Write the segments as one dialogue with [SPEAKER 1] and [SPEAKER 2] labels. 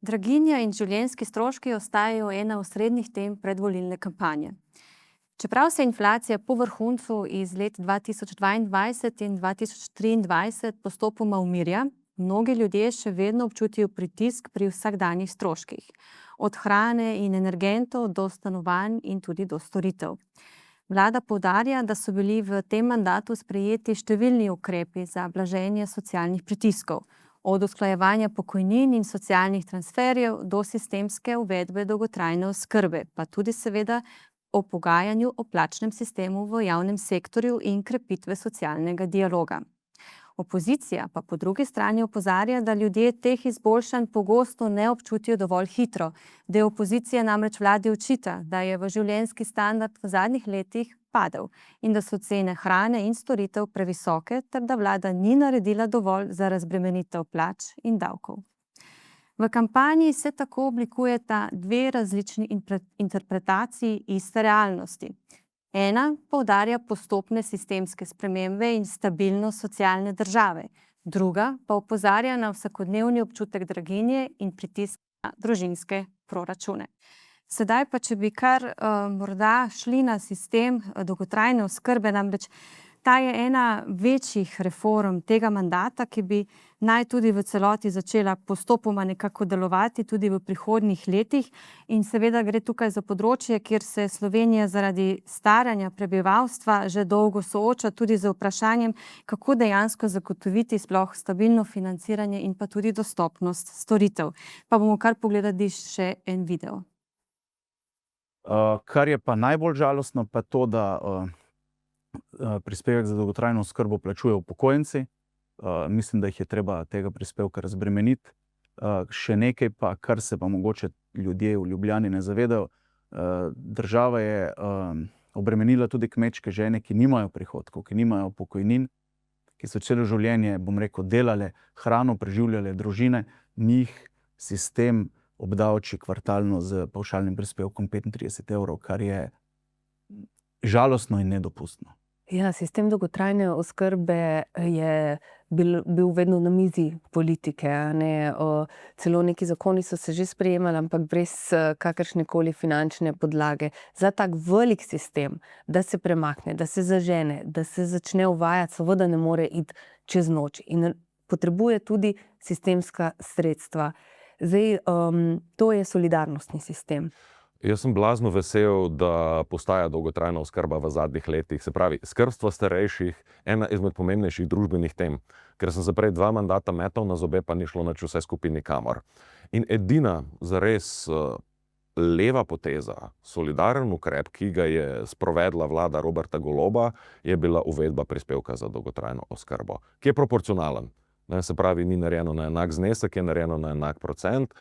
[SPEAKER 1] Draginja in življenjski stroški ostajajo ena osrednjih tem predvolilne kampanje. Čeprav se inflacija po vrhuncu iz let 2022 in 2023 postopoma umirja, mnogi ljudje še vedno občutijo pritisk pri vsakdanjih stroških, od hrane in energentov do stanovanj in tudi do storitev. Vlada poudarja, da so bili v tem mandatu sprejeti številni ukrepi za blaženje socialnih pritiskov, od usklajevanja pokojnin in socialnih transferjev do sistemske uvedbe dolgotrajne oskrbe, pa tudi seveda o pogajanju o plačnem sistemu v javnem sektorju in krepitve socialnega dialoga. Opozicija pa po drugi strani opozarja, da ljudje teh izboljšanj pogosto ne občutijo dovolj hitro, da je opozicija namreč vladi očita, da je v življenjski standard v zadnjih letih padel in da so cene hrane in storitev previsoke ter da vlada ni naredila dovolj za razbremenitev plač in davkov. V kampanji se tako oblikujeta dve različni interpretaciji iste realnosti. Ena poudarja postopne sistemske spremembe in stabilnost socialne države, druga pa opozarja na vsakodnevni občutek draginje in pritisk na družinske proračune. Sedaj pa, če bi kar morda šli na sistem dolgotrajne oskrbe, namreč ta je ena večjih reform tega mandata, ki bi naj tudi v celoti začela postopoma nekako delovati tudi v prihodnjih letih. In seveda gre tukaj za področje, kjer se Slovenija zaradi staranja prebivalstva že dolgo sooča tudi z vprašanjem, kako dejansko zagotoviti sploh stabilno financiranje in pa tudi dostopnost storitev. Pa bomo kar pogledali še en video.
[SPEAKER 2] Kar je pa najbolj žalostno, pa to, da prispevek za dolgotrajno oskrbo plačujejo upokojenci. Mislim, da jih je treba tega prispevka razbremeniti. Še nekaj pa, kar se pa mogoče ljudje v Ljubljani ne zavedajo. Država je obremenila tudi kmečke žene, ki nimajo prihodkov, ki nimajo pokojnin, ki so celo življenje, delale, hrano preživljale družine, njih sistem obdavči kvartalno z pavšalnim prispevkom 35 evrov, kar je žalostno in nedopustno.
[SPEAKER 3] Ja, sistem dolgotrajne oskrbe je bil vedno na mizi politike, celo neki zakoni so se že sprejemali, ampak brez kakršnekoli finančne podlage. Za tak velik sistem, da se premakne, da se zažene, da se začne uvajati, seveda ne more iti čez noč in potrebuje tudi sistemska sredstva. Zdaj, to je solidarnostni sistem.
[SPEAKER 4] Jaz sem blazno vesel, da postaja dolgotrajna oskrba v zadnjih letih. Se pravi, skrbstvo starejših, ena izmed pomembnejših družbenih tem, ker sem se prej 2 mandata metal na zobe, pa ni šlo nič vse skupaj nikamor. In edina zares leva poteza, solidaren ukrep, ki ga je sprovedla vlada Roberta Goloba, je bila uvedba prispevka za dolgotrajno oskrbo, ki je proporcionalen. Se pravi, ni narejeno na enak znesek, je narejeno na enak procent.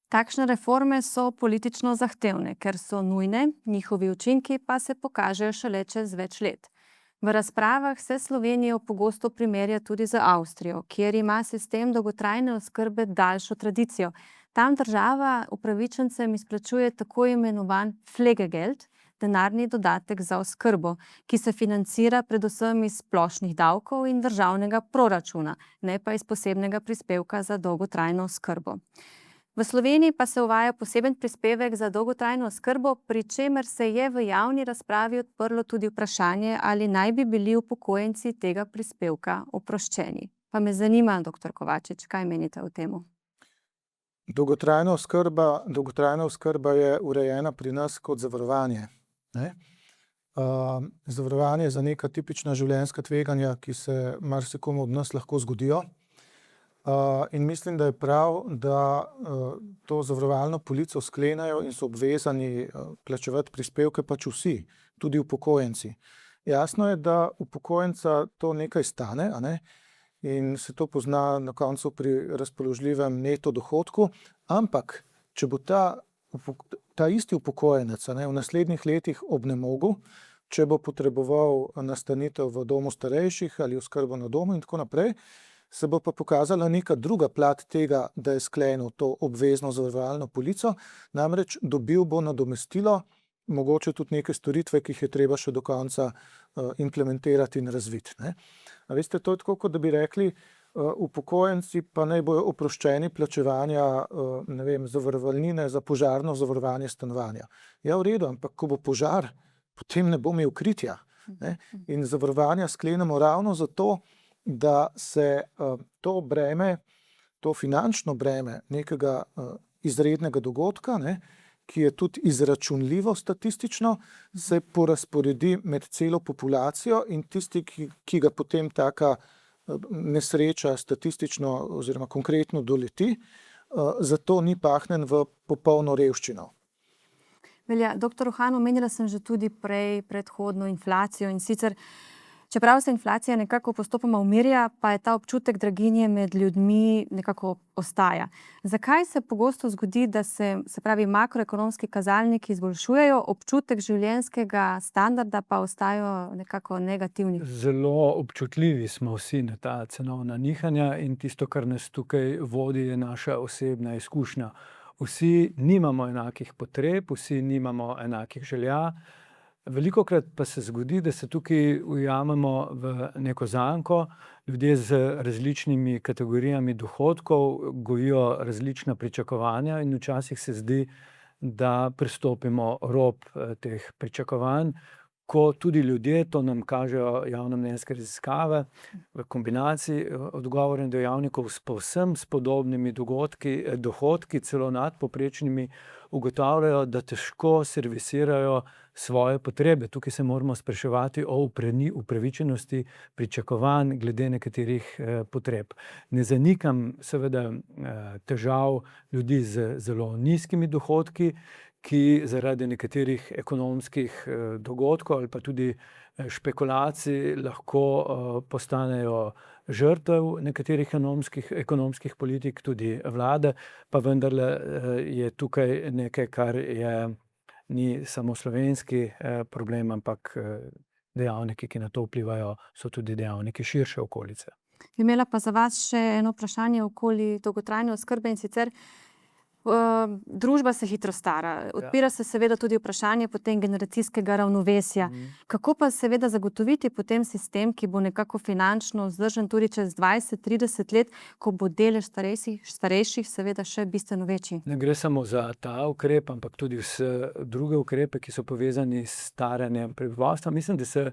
[SPEAKER 1] Takšne reforme so politično zahtevne, ker so nujne, njihovi učinki pa se pokažejo šele čez več let. V razpravah se Slovenijo pogosto primerja tudi z Avstrijo, kjer ima sistem dolgotrajne oskrbe daljšo tradicijo. Tam država upravičencem izplačuje tako imenovan Pflegegeld, denarni dodatek za oskrbo, ki se financira predvsem iz splošnih davkov in državnega proračuna, ne pa iz posebnega prispevka za dolgotrajno oskrbo. V Sloveniji pa se uvaja poseben prispevek za dolgotrajno oskrbo, pri čemer se je v javni razpravi odprlo tudi vprašanje, ali naj bi bili upokojenci tega prispevka oproščeni. Pa me zanima, dr. Kovačič, kaj menite o tem?
[SPEAKER 5] Dolgotrajna oskrba je urejena pri nas kot zavarovanje. Zavarovanje za neka tipična življenjska tveganja, ki se marsikomu od nas lahko zgodijo. In mislim, da je prav, da to zavarovalno polico sklenejo in so obvezani plačevati prispevke pač vsi, tudi upokojenci. Jasno je, da upokojenca to nekaj stane, in se to pozna na koncu pri razpoložljivem neto dohodku, ampak če bo ta isti upokojenec v naslednjih letih obnemogel, če bo potreboval nastanitev v domu starejših ali oskrbo na domu in tako naprej, se bo pa pokazala neka druga plat tega, da je sklenil to obvezno zavarovalno polico, namreč dobil bo nadomestilo, mogoče tudi neke storitve, ki jih je treba še do konca implementirati in razviti. A veste, to je tako, kot da bi rekli, upokojenci pa naj bojo oproščeni plačevanja ne vem, zavarovalnine za požarno zavarovanje stanovanja. Ja, v redu, ampak ko bo požar, potem ne bo imel kritja. Ne? In zavarovanja sklenemo ravno zato, da se to breme, to finančno breme nekega izrednega dogodka, ne, ki je tudi izračunljivo statistično, se porazporedi med celo populacijo in tisti, ki ga potem taka nesreča statistično oziroma konkretno doleti, zato ni pahnjen v popolno revščino.
[SPEAKER 1] Velja, doktor Uhan, omenila sem že tudi predhodno inflacijo in sicer, čeprav se inflacija nekako postopoma umirja, pa je ta občutek draginje med ljudmi nekako ostaja. Zakaj se pogosto zgodi, da se pravi makroekonomski kazalniki izboljšujejo, občutek življenjskega standarda pa ostajajo nekako negativni?
[SPEAKER 6] Zelo občutljivi smo vsi na ta cenovna nihanja in tisto, kar nas tukaj vodi, je naša osebna izkušnja. Vsi nimamo enakih potreb, vsi nimamo enakih želja. Velikokrat pa se zgodi, da se tukaj ujamemo v neko zanko, ljudje z različnimi kategorijami dohodkov gojijo različna pričakovanja in včasih se zdi, da prestopimo rob teh pričakovanj, ko tudi ljudje, to nam kažejo javnomnenjske raziskave, v kombinaciji odgovorov in dejavnikov s povsem podobnimi dohodki, celo nadpovprečnimi, ugotavljajo, da težko servisirajo svoje potrebe. Tukaj se moramo spraševati o upravičenosti pričakovanj glede nekaterih potreb. Ne zanikam seveda težav ljudi z zelo nizkimi dohodki, ki zaradi nekaterih ekonomskih dogodkov ali pa tudi špekulacij lahko postanejo žrtev nekaterih ekonomskih politik, tudi vlade, pa vendarle je tukaj nekaj, kar ni samo slovenski problem, ampak dejavniki, ki na to vplivajo, so tudi dejavniki širše okolice.
[SPEAKER 1] Imela pa za vas še eno vprašanje okoli dolgotrajne oskrbe in sicer družba se hitro stara. Odpira se seveda tudi vprašanje potem generacijskega ravnovesja. Kako pa seveda zagotoviti potem sistem, ki bo nekako finančno vzdržen tudi čez 20-30 let, ko bo delež starejših seveda še bistveno večji? Ne
[SPEAKER 6] gre samo za ta ukrep, ampak tudi vse druge ukrepe, ki so povezani s staranjem prebivalstva. Mislim, da se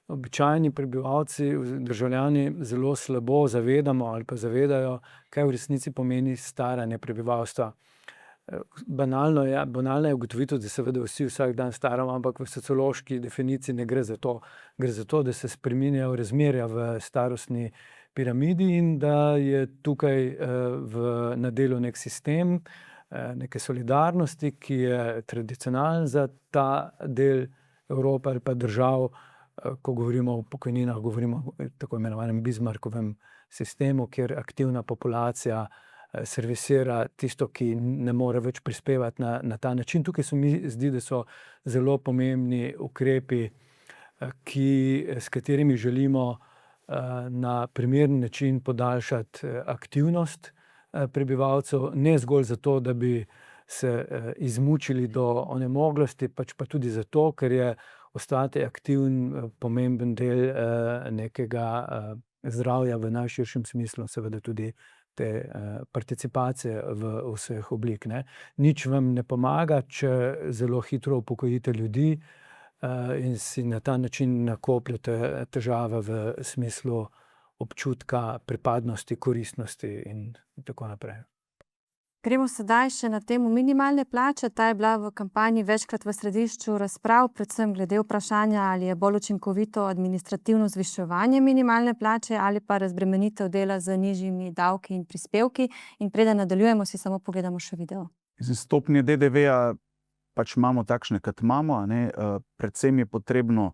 [SPEAKER 6] običajni prebivalci, državljani zelo slabo zavedamo ali pa zavedajo, kaj v resnici pomeni staranje prebivalstva. Banalna je ugotovitev, da seveda vsi vsak dan staramo, ampak v sociološki definiciji ne gre za to. Gre za to, da se spreminjajo razmerja v starostni piramidi in da je tukaj na delu nek sistem, neke solidarnosti, ki je tradicionalen za ta del Evrope ali pa držav. Ko govorimo o pokojninah, govorimo o tako imenovanem Bismarckovem sistemu, kjer aktivna populacija servisira tisto, ki ne more več prispevati na ta način. Tukaj se mi zdi, da so zelo pomembni ukrepi, s katerimi želimo na primeren način podaljšati aktivnost prebivalcev, ne zgolj zato, da bi se izmučili do onemoglosti, pač pa tudi zato, ker je ostati aktiven pomemben del nekega zdravja v najširšem smislu, seveda tudi te participacije v vseh oblik. Nič vam ne pomaga, če zelo hitro upokojite ljudi in si na ta način nakopljate težave v smislu občutka pripadnosti, koristnosti in tako naprej.
[SPEAKER 1] Gremo sedaj še na temo minimalne plače. Ta je bila v kampanji večkrat v središču razprav, predvsem glede vprašanja, ali je bolj učinkovito administrativno zviševanje minimalne plače ali pa razbremenitev dela z nižjimi davki in prispevki. In preden nadaljujemo, si samo pogledamo še video.
[SPEAKER 2] Stopnje DDV-ja pač imamo takšne, kot imamo. Predvsem je potrebno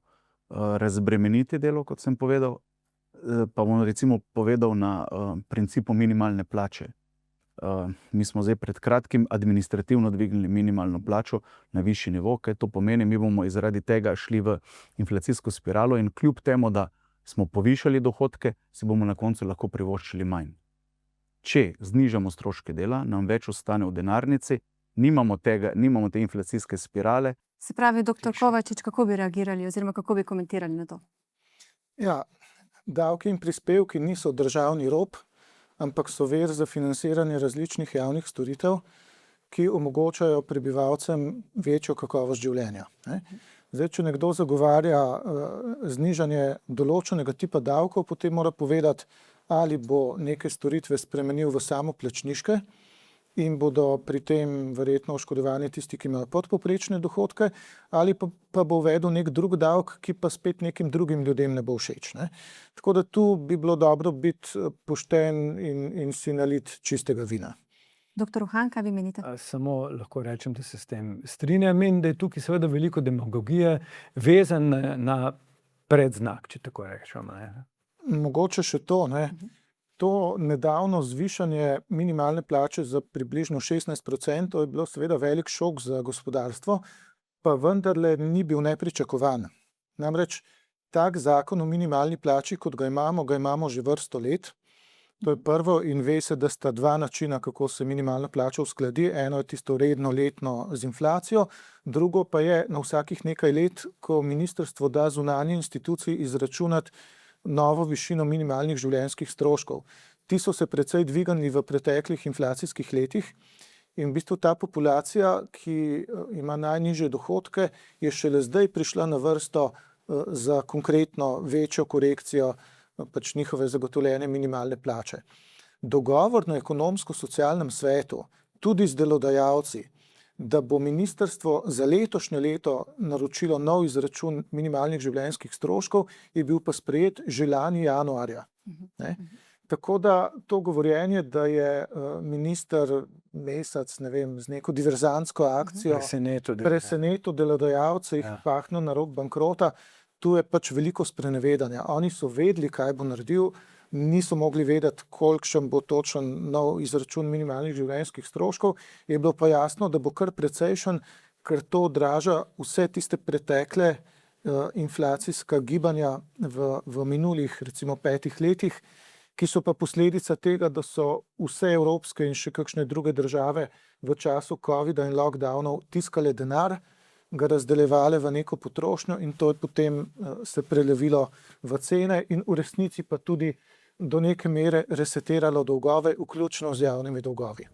[SPEAKER 2] razbremeniti delo, kot sem povedal, pa bom recimo povedal na principu minimalne plače. Mi smo zdaj pred kratkim administrativno dvignili minimalno plačo na višji nivo. Kaj to pomeni? Mi bomo zaradi tega šli v inflacijsko spiralo in kljub temu, da smo povišali dohodke, si bomo na koncu lahko privoščili manj. Če znižamo stroške dela, nam več ostane v denarnici, nimamo te inflacijske spirale.
[SPEAKER 1] Se pravi, doktor Kovačič, kako bi reagirali oziroma kako bi komentirali na to?
[SPEAKER 5] Ja, davki in prispevki niso državni rob, ampak so vir za financiranje različnih javnih storitev, ki omogočajo prebivalcem večjo kakovost življenja. Zdaj, če nekdo zagovarja znižanje določenega tipa davkov, potem mora povedati, ali bo neke storitve spremenil v samoplačniške in bodo pri tem verjetno oškodovani tisti, ki imajo podpovprečne dohodke, ali pa bo uvedel nek drug davek, ki pa spet nekim drugim ljudem ne bo všeč. Tako da tu bi bilo dobro biti pošten in si naliti čistega vina.
[SPEAKER 1] Doktor Uhan, kaj vi menite?
[SPEAKER 6] Samo lahko rečem, da se s tem strinjam in da je tukaj seveda veliko demagogije vezan na predznak, če tako rečemo.
[SPEAKER 5] Mogoče še to, To nedavno zvišanje minimalne plače za približno 16% je bilo seveda velik šok za gospodarstvo, pa vendarle ni bil nepričakovan. Namreč tak zakon o minimalni plači, kot ga imamo že vrsto let. To je prvo in ve se, da sta dva načina, kako se minimalna plača uskladi. Eno je tisto redno letno z inflacijo, drugo pa je na vsakih nekaj let, ko ministrstvo da zunanji instituciji izračunati novo višino minimalnih življenjskih stroškov. Ti so se precej dvignili v preteklih inflacijskih letih in v bistvu ta populacija, ki ima najnižje dohodke, je šele zdaj prišla na vrsto za konkretno večjo korekcijo njihove zagotovljene minimalne plače. Dogovor na ekonomsko-socialnem svetu, tudi z delodajalci, da bo ministrstvo za letošnje leto naročilo nov izračun minimalnih življenjskih stroškov, je bil pa sprejet že lani januarja. Tako da to govorjenje, da je minister Mesec, z neko diverzantsko akcijo presenetil delodajalce, jih pahnil na rob bankrota, tu je pač veliko sprenevedanja. Oni so vedeli, kaj bo naredil, niso mogli vedeti, kolikšen bo točen nov izračun minimalnih življenjskih stroškov, je bilo pa jasno, da bo kar precejšen, ker to odraža vse tiste pretekle inflacijska gibanja v minulih, recimo 5 letih, ki so pa posledica tega, da so vse evropske in še kakšne druge države v času covida in lockdownov tiskale denar, ga razdeljevale v neko potrošnjo in to je potem se prelevilo v cene in v resnici pa tudi do neke mere resetiralo dolgove, vključno z javnimi dolgovi.